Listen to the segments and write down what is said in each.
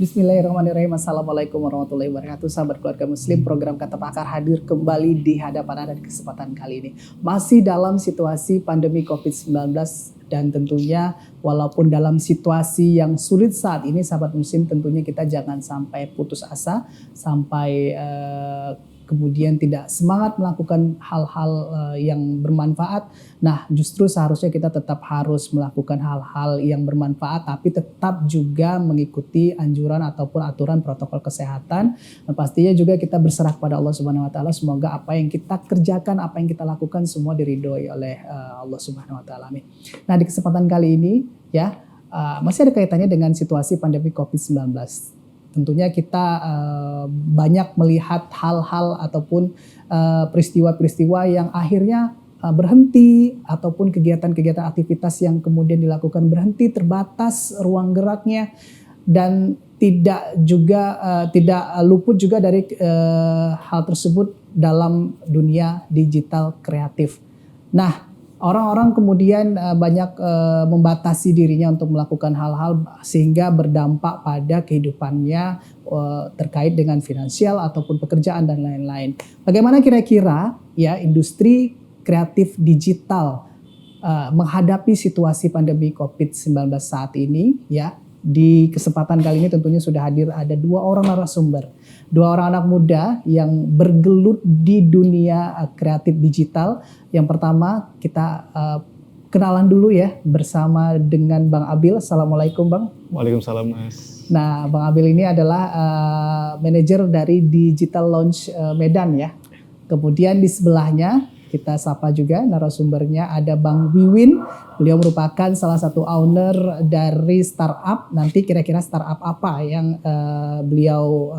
Bismillahirrahmanirrahim. Assalamualaikum warahmatullahi wabarakatuh. Sahabat keluarga muslim, program Kata Pakar hadir kembali di hadapan Anda di kesempatan kali ini. Masih dalam situasi pandemi COVID-19 dan tentunya walaupun dalam situasi yang sulit saat ini, sahabat muslim, tentunya kita jangan sampai putus asa, sampai kemudian tidak semangat melakukan hal-hal yang bermanfaat. Nah, justru seharusnya kita tetap harus melakukan hal-hal yang bermanfaat, tapi tetap juga mengikuti anjuran ataupun aturan protokol kesehatan. Nah, pastinya juga kita berserah kepada Allah Subhanahu Wa Taala. Semoga apa yang kita kerjakan, apa yang kita lakukan semua diridhoi oleh Allah Subhanahu Wa Taala. Nah, di kesempatan kali ini ya masih ada kaitannya dengan situasi pandemi COVID-19. Tentunya kita banyak melihat hal-hal ataupun peristiwa-peristiwa yang akhirnya berhenti, ataupun kegiatan-kegiatan aktivitas yang kemudian dilakukan berhenti, terbatas ruang geraknya, dan tidak luput juga dari hal tersebut dalam dunia digital kreatif. Nah, orang-orang kemudian banyak membatasi dirinya untuk melakukan hal-hal sehingga berdampak pada kehidupannya terkait dengan finansial ataupun pekerjaan dan lain-lain. Bagaimana kira-kira ya industri kreatif digital menghadapi situasi pandemi COVID-19 saat ini ya? Di kesempatan kali ini tentunya sudah hadir ada dua orang narasumber. Dua orang anak muda yang bergelut di dunia kreatif digital. Yang pertama kita kenalan dulu ya bersama dengan Bang Abil. Assalamualaikum Bang. Waalaikumsalam Mas. Nah Bang Abil ini adalah manajer dari Digital Launch Medan ya. Kemudian di sebelahnya kita sapa juga narasumbernya ada Bang Wiwin. Beliau merupakan salah satu owner dari startup. Nanti kira-kira startup apa yang beliau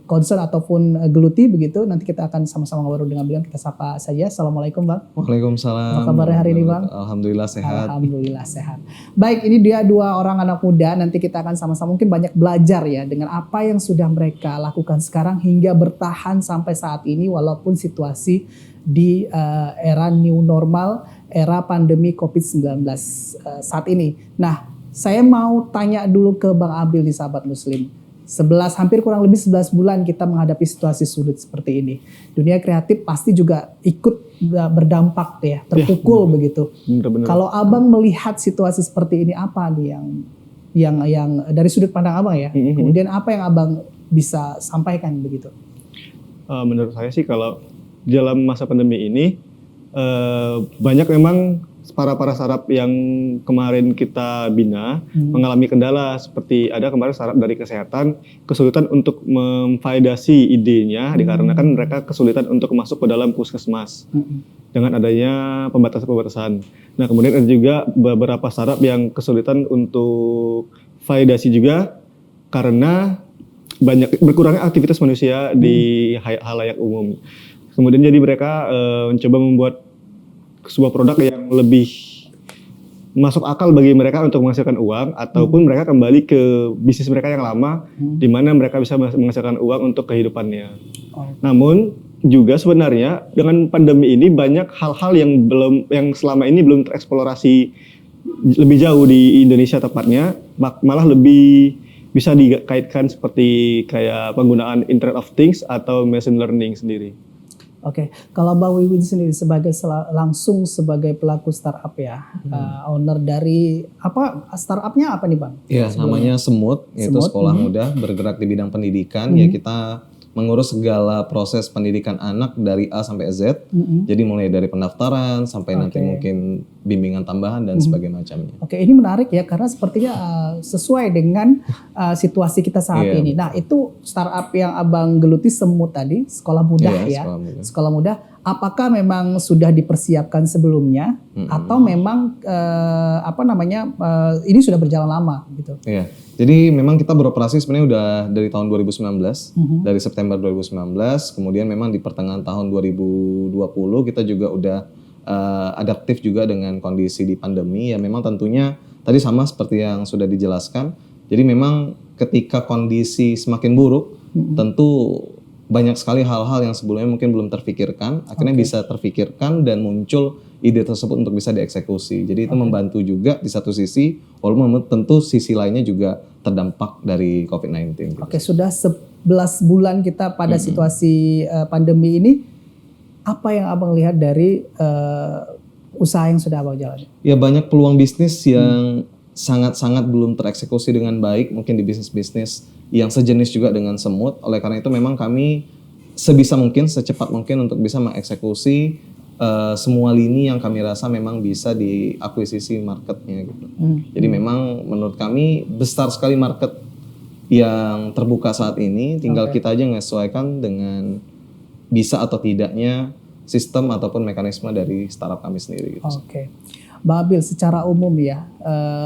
concern ataupun geluti begitu. Nanti kita akan sama-sama ngobrol dengan beliau. Kita sapa saja. Assalamualaikum Bang. Waalaikumsalam. Apa kabarnya hari ini Bang? Alhamdulillah sehat. Alhamdulillah sehat. Baik, ini dia dua orang anak muda. Nanti kita akan sama-sama mungkin banyak belajar ya dengan apa yang sudah mereka lakukan sekarang hingga bertahan sampai saat ini walaupun situasi di era new normal, era pandemi COVID-19 saat ini. Nah, saya mau tanya dulu ke Bang Abil di sahabat muslim. Hampir kurang lebih 11 bulan kita menghadapi situasi sulit seperti ini. Dunia kreatif pasti juga ikut berdampak ya, terpukul ya, begitu. Bener-bener. Kalau Abang melihat situasi seperti ini, apa nih yang dari sudut pandang Abang ya? Kemudian apa yang Abang bisa sampaikan begitu? Menurut saya sih kalau dalam masa pandemi ini banyak memang para startup yang kemarin kita bina mengalami kendala, seperti ada kemarin startup dari kesehatan kesulitan untuk memvalidasi idenya dikarenakan mereka kesulitan untuk masuk ke dalam puskesmas dengan adanya pembatasan-pembatasan. Nah kemudian ada juga beberapa startup yang kesulitan untuk validasi juga karena banyak berkurangnya aktivitas manusia di halayak umum. Kemudian jadi mereka mencoba membuat sebuah produk yang lebih masuk akal bagi mereka untuk menghasilkan uang, ataupun mereka kembali ke bisnis mereka yang lama, di mana mereka bisa menghasilkan uang untuk kehidupannya. Namun juga sebenarnya dengan pandemi ini banyak hal-hal yang selama ini belum tereksplorasi lebih jauh di Indonesia tepatnya, malah lebih bisa dikaitkan seperti kayak penggunaan Internet of Things atau machine learning sendiri. Oke, kalau Bang Wiwin sendiri langsung sebagai pelaku startup ya, owner dari startupnya apa nih Bang? Ya, namanya Semut, itu sekolah muda bergerak di bidang pendidikan. Ya kita mengurus segala proses pendidikan anak dari A sampai Z. Jadi mulai dari pendaftaran sampai nanti mungkin bimbingan tambahan dan sebagainya macamnya. Oke, ini menarik ya karena sepertinya sesuai dengan situasi kita saat ini. Nah, itu startup yang Abang geluti Semut tadi, Sekolah Mudah ya. Sekolah Mudah. Apakah memang sudah dipersiapkan sebelumnya atau memang ini sudah berjalan lama gitu? Iya. Jadi memang kita beroperasi sebenarnya udah dari tahun 2019, dari September 2019, kemudian memang di pertengahan tahun 2020 kita juga udah adaptif juga dengan kondisi di pandemi. Ya memang tentunya tadi sama seperti yang sudah dijelaskan. Jadi memang ketika kondisi semakin buruk, tentu banyak sekali hal-hal yang sebelumnya mungkin belum terfikirkan, akhirnya bisa terfikirkan dan muncul ide tersebut untuk bisa dieksekusi. Jadi itu membantu juga di satu sisi, walaupun tentu sisi lainnya juga terdampak dari COVID-19. Gitu. Oke, sudah 11 bulan kita pada situasi pandemi ini, apa yang Abang lihat dari usaha yang sudah Abang jalani? Ya banyak peluang bisnis yang sangat-sangat belum tereksekusi dengan baik, mungkin di bisnis-bisnis yang sejenis juga dengan Semut. Oleh karena itu memang kami sebisa mungkin, secepat mungkin untuk bisa mengeksekusi semua lini yang kami rasa memang bisa diakuisisi marketnya gitu. Jadi memang menurut kami besar sekali market yang terbuka saat ini, tinggal kita aja menyesuaikan dengan bisa atau tidaknya sistem ataupun mekanisme dari startup kami sendiri. Gitu. Oke. Mbak Abil, secara umum ya,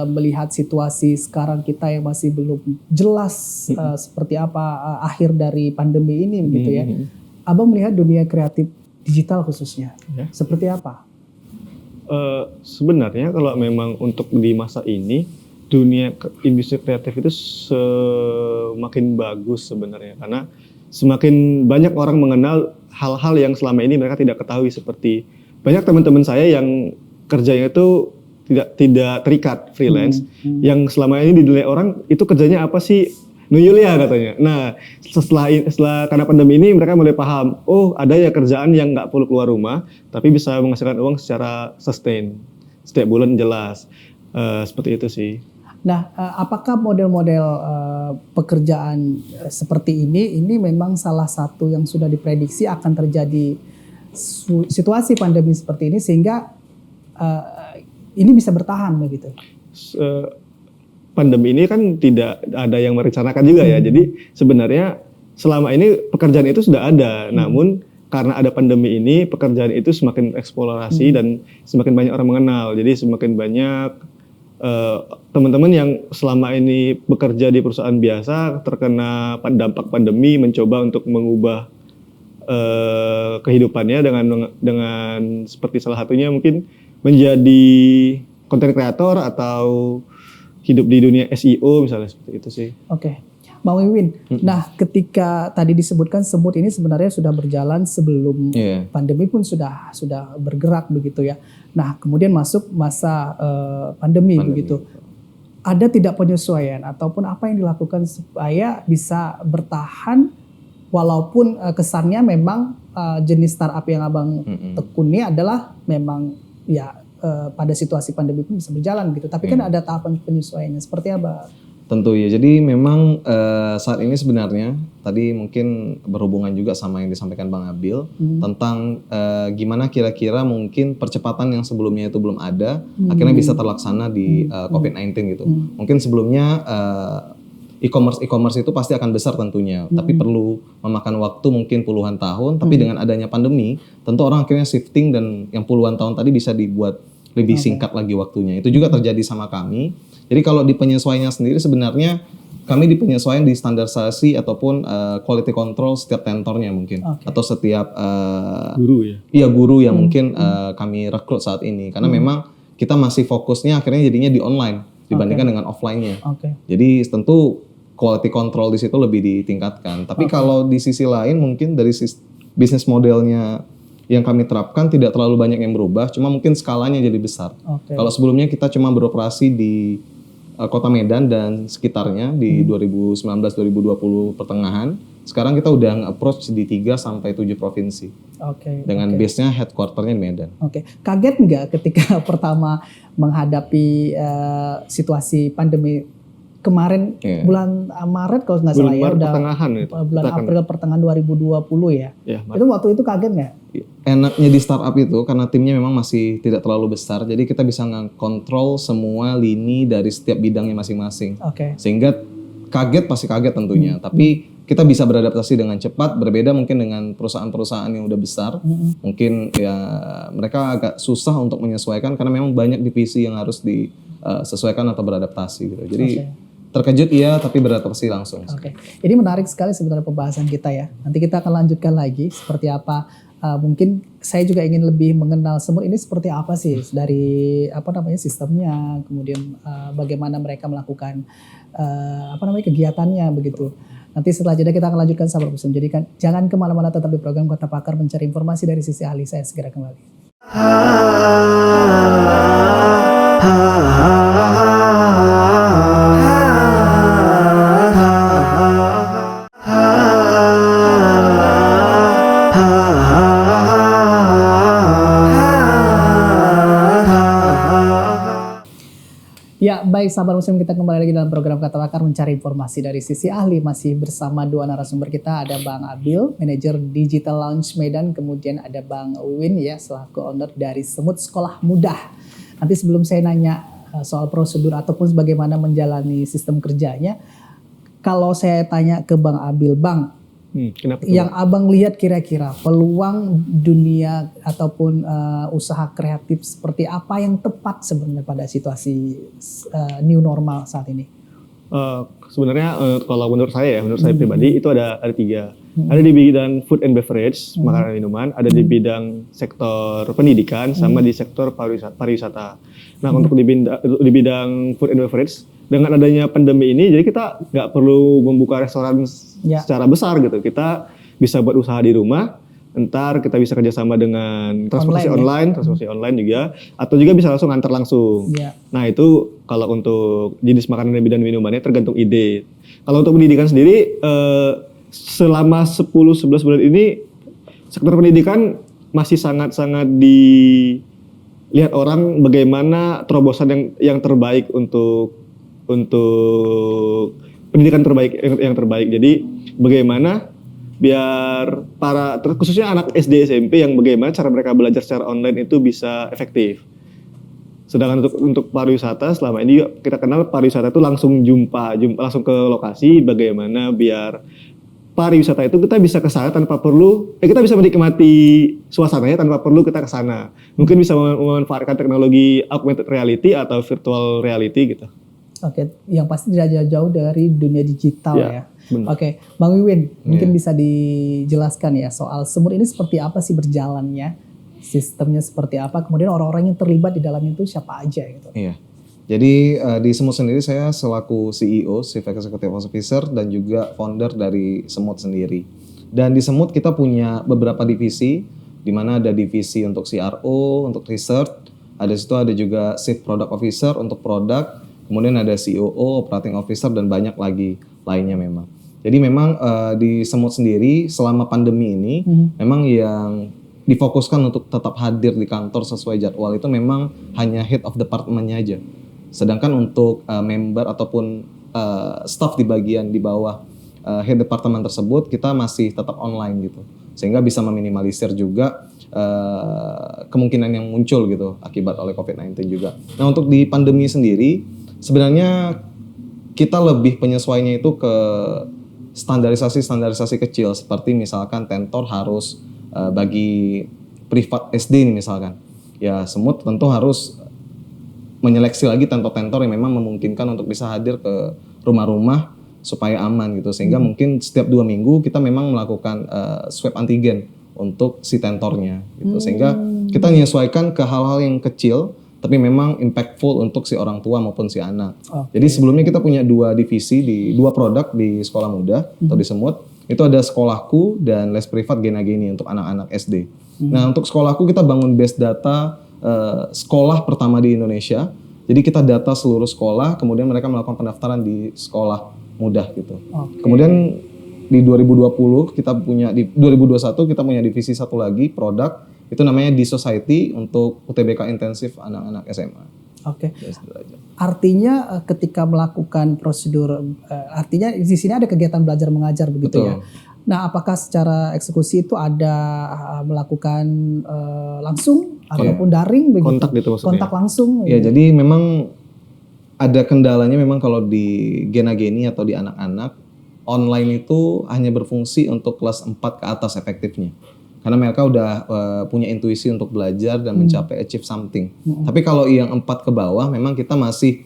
melihat situasi sekarang kita yang masih belum jelas seperti apa akhir dari pandemi ini begitu ya. Abang melihat dunia kreatif digital khususnya, seperti apa? Sebenarnya kalau memang untuk di masa ini, dunia industri kreatif itu semakin bagus sebenarnya. Karena semakin banyak orang mengenal hal-hal yang selama ini mereka tidak ketahui, seperti banyak teman-teman saya yang kerjanya itu tidak terikat freelance, yang selama ini dinilai orang itu kerjanya apa sih, nuyul ya katanya. Nah setelah karena pandemi ini mereka mulai paham, oh ada ya kerjaan yang nggak perlu keluar rumah tapi bisa menghasilkan uang secara sustain setiap bulan jelas, seperti itu sih. Nah, apakah model-model pekerjaan seperti ini memang salah satu yang sudah diprediksi akan terjadi situasi pandemi seperti ini sehingga ini bisa bertahan begitu? Pandemi ini kan tidak ada yang merencanakan juga ya. Jadi sebenarnya selama ini pekerjaan itu sudah ada, namun karena ada pandemi ini pekerjaan itu semakin eksplorasi dan semakin banyak orang mengenal. Jadi semakin banyak teman-teman yang selama ini bekerja di perusahaan biasa terkena dampak pandemi mencoba untuk mengubah kehidupannya dengan seperti salah satunya mungkin menjadi content creator atau hidup di dunia SEO misalnya, seperti itu sih. Oke. Bang Wiwin, nah ketika tadi disebutkan Semut ini sebenarnya sudah berjalan sebelum pandemi pun sudah bergerak begitu ya. Nah kemudian masuk masa pandemi begitu. Ada tidak penyesuaian ataupun apa yang dilakukan supaya bisa bertahan walaupun kesannya memang jenis startup yang Abang tekuni adalah memang ya pada situasi pandemi pun bisa berjalan gitu. Tapi kan ada tahapan penyesuaiannya seperti apa? Tentu ya. Jadi memang saat ini sebenarnya tadi mungkin berhubungan juga sama yang disampaikan Bang Abil tentang gimana kira-kira mungkin percepatan yang sebelumnya itu belum ada akhirnya bisa terlaksana di COVID-19 gitu. Mungkin sebelumnya e-commerce itu pasti akan besar tentunya, tapi perlu memakan waktu mungkin puluhan tahun. Tapi dengan adanya pandemi, tentu orang akhirnya shifting dan yang puluhan tahun tadi bisa dibuat lebih singkat lagi waktunya. Itu juga terjadi sama kami. Jadi kalau di penyesuaiannya sendiri sebenarnya kami di penyesuaian di standarisasi ataupun quality control setiap tentornya mungkin atau setiap guru ya. Iya guru yang mungkin kami rekrut saat ini karena memang kita masih fokusnya akhirnya jadinya di online dibandingkan dengan offline-nya. Jadi tentu quality control di situ lebih ditingkatkan. Tapi kalau di sisi lain mungkin dari bisnis modelnya yang kami terapkan tidak terlalu banyak yang berubah, cuma mungkin skalanya jadi besar. Kalau sebelumnya kita cuma beroperasi di Kota Medan dan sekitarnya di 2019-2020 pertengahan, sekarang kita udah nge-approach di 3 sampai 7 provinsi. Dengan base-nya headquarter-nya di Medan. Kaget nggak ketika pertama menghadapi situasi pandemi kemarin Iya. bulan Maret kalau nggak salah ya, Maret udah pertengahan itu. bulan April pertengahan 2020 ya. Ya, Itu waktu itu kaget nggak? Enaknya di startup itu karena timnya memang masih tidak terlalu besar, jadi kita bisa ngontrol semua lini dari setiap bidangnya masing-masing. Oke. Sehingga kaget pasti kaget tentunya, tapi kita bisa beradaptasi dengan cepat. Berbeda mungkin dengan perusahaan-perusahaan yang udah besar, mungkin ya mereka agak susah untuk menyesuaikan karena memang banyak divisi yang harus disesuaikan atau beradaptasi gitu. Jadi terkejut iya, tapi beradaptasi langsung. Oke. Jadi menarik sekali sebenarnya pembahasan kita ya. Nanti kita akan lanjutkan lagi seperti apa. Mungkin saya juga ingin lebih mengenal semut ini seperti apa sih dari sistemnya, kemudian bagaimana mereka melakukan kegiatannya begitu. Nanti setelah jeda kita akan lanjutkan sahabat Muslim. Jadi jangan kemana-mana, tetap di program Kata Pakar mencari informasi dari sisi ahli. Saya segera kembali. Ya, baik sahabat Muslim, kita kembali lagi dalam program Kata Pakar mencari informasi dari sisi ahli. Masih bersama dua narasumber kita, ada Bang Abil, manajer Digital Lounge Medan, kemudian ada Bang Win ya, selaku owner dari Semut Sekolah Mudah. Nanti sebelum saya nanya soal prosedur ataupun bagaimana menjalani sistem kerjanya, kalau saya tanya ke Bang Abil, Bang, kenapa tuh, yang Abang lihat kira-kira peluang dunia ataupun usaha kreatif seperti apa yang tepat sebenarnya pada situasi new normal saat ini? Sebenarnya kalau menurut saya pribadi itu ada tiga. Ada di bidang food and beverage, makanan dan minuman, ada di bidang sektor pendidikan, sama di sektor pariwisata. Nah, untuk di bidang food and beverage, dengan adanya pandemi ini, jadi kita nggak perlu membuka restoran secara besar gitu. Kita bisa buat usaha di rumah, ntar kita bisa kerjasama dengan transportasi online juga, atau juga bisa langsung antar langsung. Ya. Nah, itu kalau untuk jenis makanan dan bidang minumannya tergantung ide. Kalau untuk pendidikan sendiri, selama 10-11 bulan ini sektor pendidikan masih sangat-sangat dilihat orang bagaimana terobosan yang terbaik untuk pendidikan terbaik yang terbaik. Jadi bagaimana biar khususnya anak SD SMP yang bagaimana cara mereka belajar secara online itu bisa efektif. Sedangkan untuk pariwisata selama ini kita kenal pariwisata itu langsung jumpa langsung ke lokasi, bagaimana biar pariwisata itu kita bisa ke sana tanpa perlu kita bisa menikmati suasananya tanpa perlu kita ke sana. Mungkin bisa memanfaatkan teknologi augmented reality atau virtual reality gitu. Oke, yang pasti tidak jauh-jauh dari dunia digital ya. Oke, Bang Wiwin, mungkin bisa dijelaskan ya soal semut ini seperti apa sih berjalannya, sistemnya seperti apa, kemudian orang-orang yang terlibat di dalamnya itu siapa aja gitu. Iya. Jadi di Semut sendiri saya selaku CEO, Chief Executive Officer, dan juga founder dari Semut sendiri. Dan di Semut kita punya beberapa divisi, di mana ada divisi untuk CRO, untuk research, ada juga Chief Product Officer untuk produk, kemudian ada COO, Operating Officer, dan banyak lagi lainnya memang. Jadi memang di Semut sendiri selama pandemi ini memang yang difokuskan untuk tetap hadir di kantor sesuai jadwal itu memang hanya head of department-nya aja. Sedangkan untuk member ataupun staff di bagian di bawah head department tersebut kita masih tetap online gitu. Sehingga bisa meminimalisir juga kemungkinan yang muncul gitu akibat oleh COVID-19 juga. Nah, untuk di pandemi sendiri sebenarnya kita lebih penyesuaiannya itu ke standarisasi kecil seperti misalkan tentor harus bagi privat SD nih misalkan. Ya, Semut tentu harus menyeleksi lagi tentor-tentor yang memang memungkinkan untuk bisa hadir ke rumah-rumah supaya aman gitu. Sehingga mungkin setiap 2 minggu kita memang melakukan swab antigen untuk si tentornya gitu. Sehingga kita menyesuaikan ke hal-hal yang kecil tapi memang impactful untuk si orang tua maupun si anak. Jadi sebelumnya kita punya 2 divisi di 2 produk di Sekolah Mudah atau di Semut. Itu ada Sekolahku dan les privat Gena Geni untuk anak-anak SD. Nah, untuk Sekolahku kita bangun base data sekolah pertama di Indonesia. Jadi kita data seluruh sekolah, kemudian mereka melakukan pendaftaran di Sekolah Mudah gitu. Kemudian di 2021 kita punya divisi satu lagi produk, itu namanya di Society untuk UTBK intensif anak-anak SMA. Oke. Ya, sederajat. Artinya ketika melakukan prosedur, artinya di sini ada kegiatan belajar mengajar begitu ya. Nah, apakah secara eksekusi itu ada melakukan langsung ataupun daring begitu? Kontak gitu maksudnya. Kontak langsung. Ya, jadi memang ada kendalanya memang kalau di gena-geni atau di anak-anak, online itu hanya berfungsi untuk kelas 4 ke atas efektifnya. Karena mereka udah punya intuisi untuk belajar dan mencapai achieve something. Tapi kalau yang 4 ke bawah memang kita masih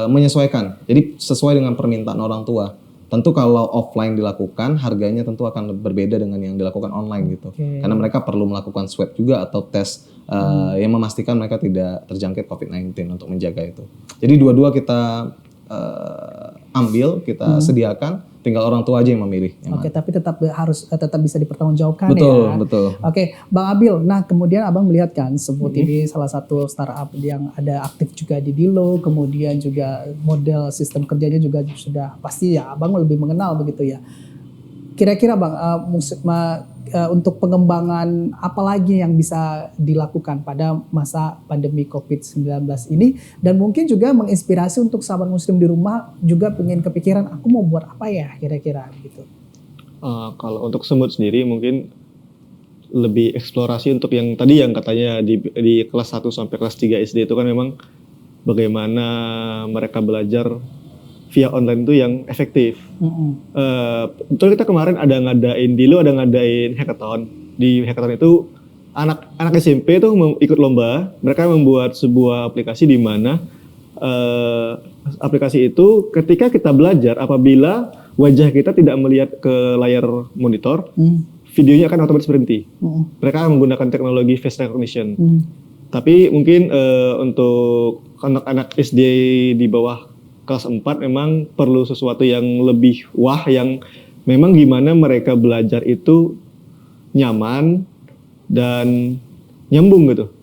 menyesuaikan. Jadi sesuai dengan permintaan orang tua. Tentu kalau offline dilakukan harganya tentu akan berbeda dengan yang dilakukan online gitu. Karena mereka perlu melakukan swab juga atau tes yang memastikan mereka tidak terjangkit COVID-19 untuk menjaga itu. Jadi dua-dua kita ambil, kita sediakan, tinggal orang tua aja yang memilih. Oke, tapi tetap bisa dipertanggungjawabkan betul, ya. Betul. Oke, Bang Abil. Nah, kemudian Abang melihat kan Semut ini salah satu startup yang ada aktif juga di Dilo, kemudian juga model sistem kerjanya juga sudah pasti ya Abang lebih mengenal begitu ya. Kira-kira Bang, untuk pengembangan apa lagi yang bisa dilakukan pada masa pandemi COVID-19 ini, dan mungkin juga menginspirasi untuk sahabat muslim di rumah juga pengen kepikiran aku mau buat apa ya kira-kira gitu. Kalau untuk Semut sendiri mungkin lebih eksplorasi untuk yang tadi yang katanya di kelas 1 sampai kelas 3 SD itu kan memang bagaimana mereka belajar via online itu yang efektif. Betul, kita kemarin ada ngadain hackathon. Di hackathon itu anak SMP tuh ikut lomba. Mereka membuat sebuah aplikasi di mana aplikasi itu ketika kita belajar, apabila wajah kita tidak melihat ke layar monitor, videonya akan otomatis berhenti. Mereka menggunakan teknologi face recognition. Tapi mungkin untuk anak-anak SD di bawah kelas 4 memang perlu sesuatu yang lebih yang memang gimana mereka belajar itu nyaman dan nyambung gitu.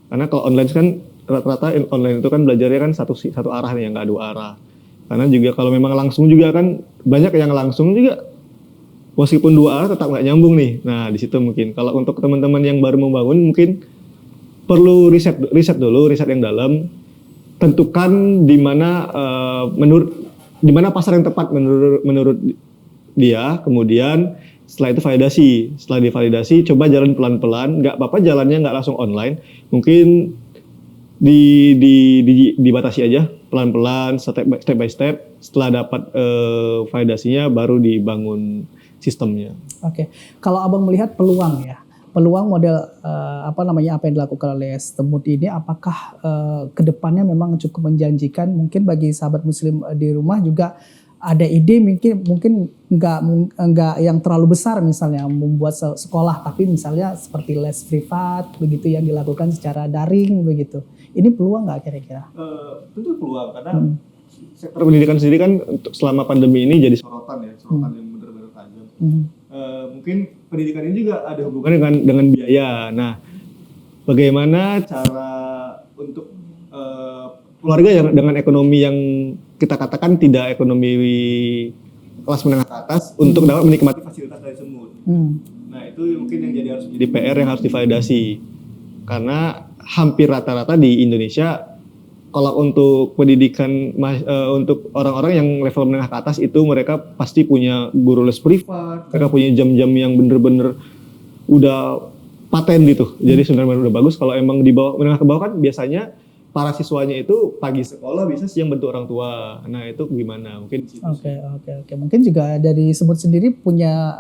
Karena kalau online kan rata-rata online itu kan belajarnya kan satu arah nih, nggak 2 arah. Karena juga kalau memang langsung juga kan banyak yang langsung juga meskipun 2 arah tetap nggak nyambung nih. Nah di situ mungkin kalau untuk teman-teman yang baru membangun mungkin perlu riset yang dalam. Tentukan di mana pasar yang tepat menurut dia, kemudian setelah itu validasi. Setelah divalidasi, coba jalan pelan-pelan. Nggak apa-apa jalannya nggak langsung online. Mungkin dibatasi aja pelan-pelan, step by step. Setelah dapat validasinya, baru dibangun sistemnya. Oke, kalau Abang melihat peluang model apa yang dilakukan oleh Semut ini, apakah kedepannya memang cukup menjanjikan? Mungkin bagi sahabat muslim di rumah juga ada ide mungkin nggak yang terlalu besar, misalnya membuat sekolah, tapi misalnya seperti les privat begitu yang dilakukan secara daring begitu. Ini peluang nggak kira-kira? Tentu peluang, karena sektor pendidikan sendiri kan untuk selama pandemi ini jadi sorotan yang benar-benar tajam. Mungkin pendidikan ini juga ada hubungannya dengan biaya. Nah, bagaimana cara untuk keluarga yang dengan ekonomi yang kita katakan tidak ekonomi kelas menengah ke atas untuk dapat menikmati fasilitas dari Semut. Nah, itu mungkin yang harus jadi PR yang harus divalidasi. Karena hampir rata-rata di Indonesia kalau untuk pendidikan untuk orang-orang yang level menengah ke atas itu mereka pasti punya guru les privat, mereka punya jam-jam yang bener-bener udah paten gitu. Jadi sebenarnya udah bagus. Kalau emang di bawah menengah ke bawah kan biasanya para siswanya itu pagi sekolah bisa siang bantu orang tua. Nah itu gimana? Mungkin Oke. Mungkin juga dari Semut sendiri punya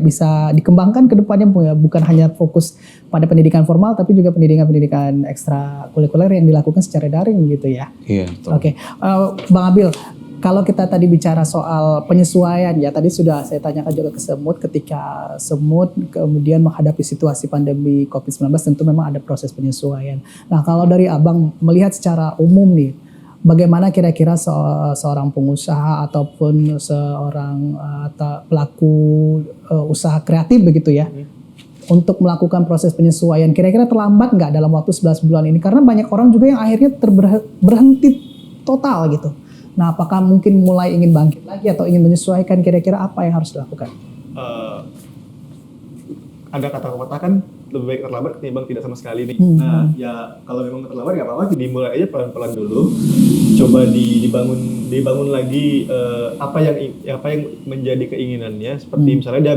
bisa dikembangkan ke depannya, bukan hanya fokus pada pendidikan formal tapi juga pendidikan ekstra kurikuler yang dilakukan secara daring gitu ya. Iya, betul. Oke. Bang Abil, kalau kita tadi bicara soal penyesuaian ya, tadi sudah saya tanyakan juga ke Semut, ketika Semut kemudian menghadapi situasi pandemi COVID-19 tentu memang ada proses penyesuaian. Nah kalau dari Abang melihat secara umum nih, bagaimana kira-kira seorang pengusaha ataupun seorang pelaku usaha kreatif begitu ya, untuk melakukan proses penyesuaian, kira-kira terlambat nggak dalam waktu 11 bulan ini? Karena banyak orang juga yang akhirnya berhenti total gitu. Nah, apakah mungkin mulai ingin bangkit lagi atau ingin menyesuaikan, kira-kira apa yang harus dilakukan? Ada kata-kata kan lebih baik terlambat ketimbang tidak sama sekali nih. Nah, ya kalau memang terlambat nggak apa-apa, dimulai aja pelan-pelan dulu. Coba dibangun lagi apa yang menjadi keinginannya. Seperti misalnya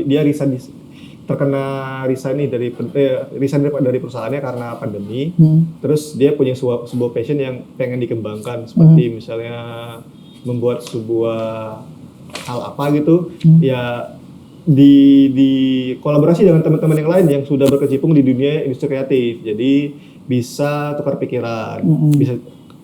dia resign terkena resign nih resign dari perusahaannya karena pandemi. Terus dia punya sebuah passion yang pengen dikembangkan, seperti misalnya membuat sebuah hal apa gitu, ya di kolaborasi dengan teman-teman yang lain yang sudah berkecimpung di dunia industri kreatif. Jadi bisa tukar pikiran,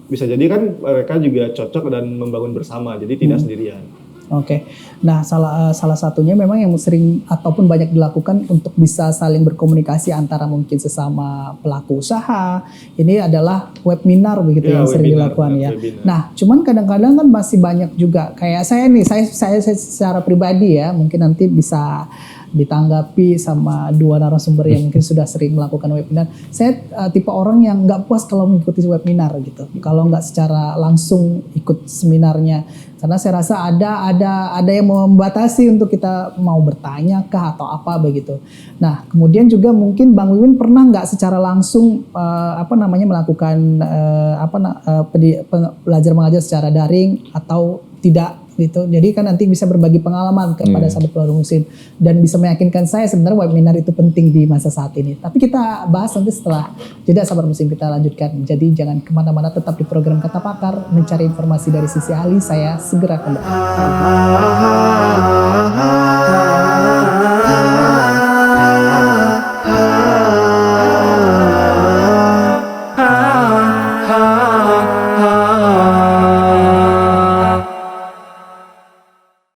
bisa jadi kan mereka juga cocok dan membangun bersama, jadi tidak sendirian. Oke. Nah, salah satunya memang yang sering ataupun banyak dilakukan untuk bisa saling berkomunikasi antara mungkin sesama pelaku usaha, ini adalah webinar begitu yang sering dilakukan ya. Webinar. Nah, cuman kadang-kadang kan masih banyak juga kayak saya nih, saya secara pribadi ya, mungkin nanti bisa ditanggapi sama dua narasumber yang mungkin sudah sering melakukan webinar. Saya tipe orang yang nggak puas kalau mengikuti webinar gitu, kalau nggak secara langsung ikut seminarnya, karena saya rasa ada yang membatasi untuk kita mau bertanya kah atau apa begitu. Nah, kemudian juga mungkin Bang Wiwin pernah nggak secara langsung melakukan belajar mengajar secara daring atau tidak gitu. Jadi kan nanti bisa berbagi pengalaman kepada sahabat keluarga muslim dan bisa meyakinkan saya sebenarnya webinar itu penting di masa saat ini. Tapi kita bahas nanti setelah jeda sahabat muslim, kita lanjutkan. Jadi jangan kemana-mana, tetap di program Kata Pakar, mencari informasi dari sisi ahli. Saya segera kembali.